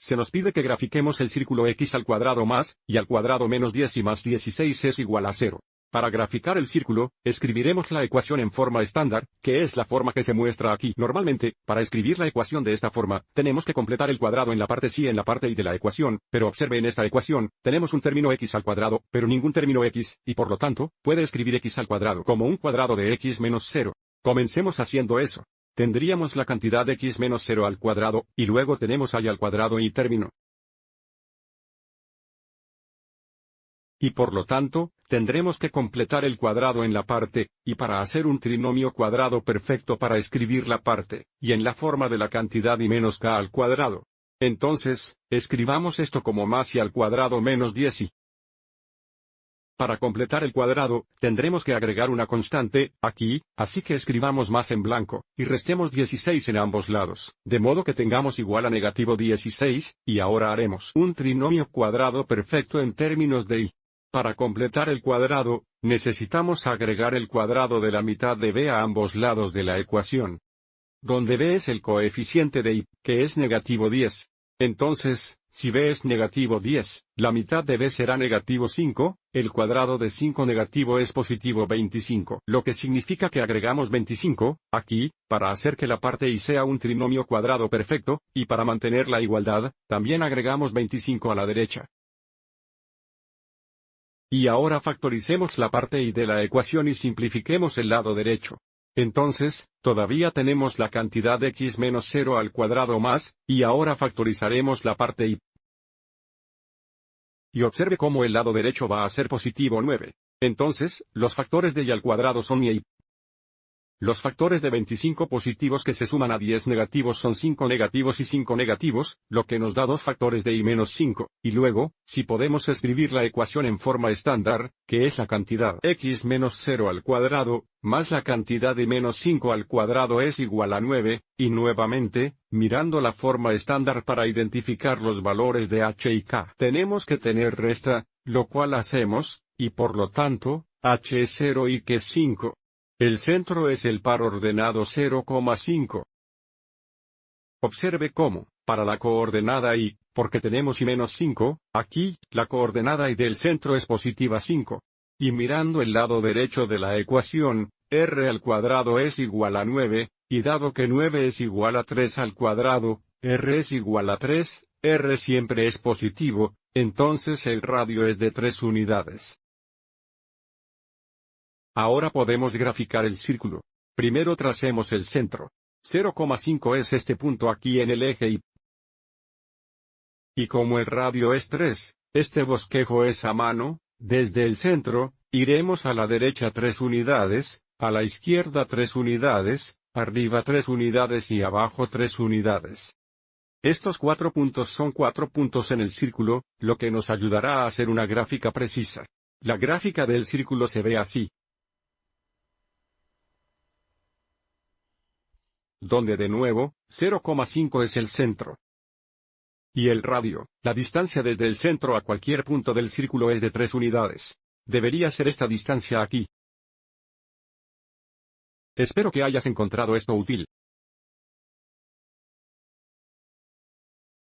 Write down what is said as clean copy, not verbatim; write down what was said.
se nos pide que grafiquemos el círculo x al cuadrado más, y al cuadrado menos 10 y más 16 es igual a 0. Para graficar el círculo, escribiremos la ecuación en forma estándar, que es la forma que se muestra aquí. Normalmente, para escribir la ecuación de esta forma, tenemos que completar el cuadrado en la parte sí y en la parte y de la ecuación, pero observe en esta ecuación, tenemos un término x al cuadrado, pero ningún término x, y por lo tanto, puede escribir x al cuadrado como un cuadrado de x menos 0. Comencemos haciendo eso. Tendríamos la cantidad x menos 0 al cuadrado, y luego tenemos y al cuadrado y término. Y por lo tanto, tendremos que completar el cuadrado en la parte, y para hacer un trinomio cuadrado perfecto para escribir la parte, y en la forma de la cantidad y menos k al cuadrado. Entonces, escribamos esto como más y al cuadrado menos 10 y. Para completar el cuadrado, tendremos que agregar una constante, aquí, así que escribamos más en blanco, y restemos 16 en ambos lados, de modo que tengamos igual a negativo 16, y ahora haremos un trinomio cuadrado perfecto en términos de y. Para completar el cuadrado, necesitamos agregar el cuadrado de la mitad de b a ambos lados de la ecuación, donde b es el coeficiente de y, que es negativo 10. Entonces, si b es negativo 10, la mitad de b será negativo 5, el cuadrado de 5 negativo es positivo 25, lo que significa que agregamos 25, aquí, para hacer que la parte y sea un trinomio cuadrado perfecto, y para mantener la igualdad, también agregamos 25 a la derecha. Y ahora factoricemos la parte y de la ecuación y simplifiquemos el lado derecho. Entonces, todavía tenemos la cantidad x menos 0 al cuadrado más, y ahora factorizaremos la parte y. Y observe cómo el lado derecho va a ser positivo 9. Entonces, los factores de y al cuadrado son y. Los factores de 25 positivos que se suman a 10 negativos son 5 negativos y 5 negativos, lo que nos da 2 factores de y menos 5, y luego, si podemos escribir la ecuación en forma estándar, que es la cantidad x menos 0 al cuadrado, más la cantidad de menos 5 al cuadrado es igual a 9, y nuevamente, mirando la forma estándar para identificar los valores de h y k, tenemos que tener resta, lo cual hacemos, y por lo tanto, h es 0 y k es 5. El centro es el par ordenado 0,5. Observe cómo, para la coordenada y, porque tenemos y menos 5, aquí, la coordenada y del centro es positiva 5. Y mirando el lado derecho de la ecuación, r al cuadrado es igual a 9, y dado que 9 es igual a 3 al cuadrado, r es igual a 3, r siempre es positivo, entonces el radio es de 3 unidades. Ahora podemos graficar el círculo. Primero tracemos el centro. 0,5 es este punto aquí en el eje y como el radio es 3, este bosquejo es a mano, desde el centro, iremos a la derecha 3 unidades, a la izquierda 3 unidades, arriba 3 unidades y abajo 3 unidades. Estos 4 puntos son 4 puntos en el círculo, lo que nos ayudará a hacer una gráfica precisa. La gráfica del círculo se ve así. Donde de nuevo, 0,5 es el centro. Y el radio, la distancia desde el centro a cualquier punto del círculo es de 3 unidades. Debería ser esta distancia aquí. Espero que hayas encontrado esto útil.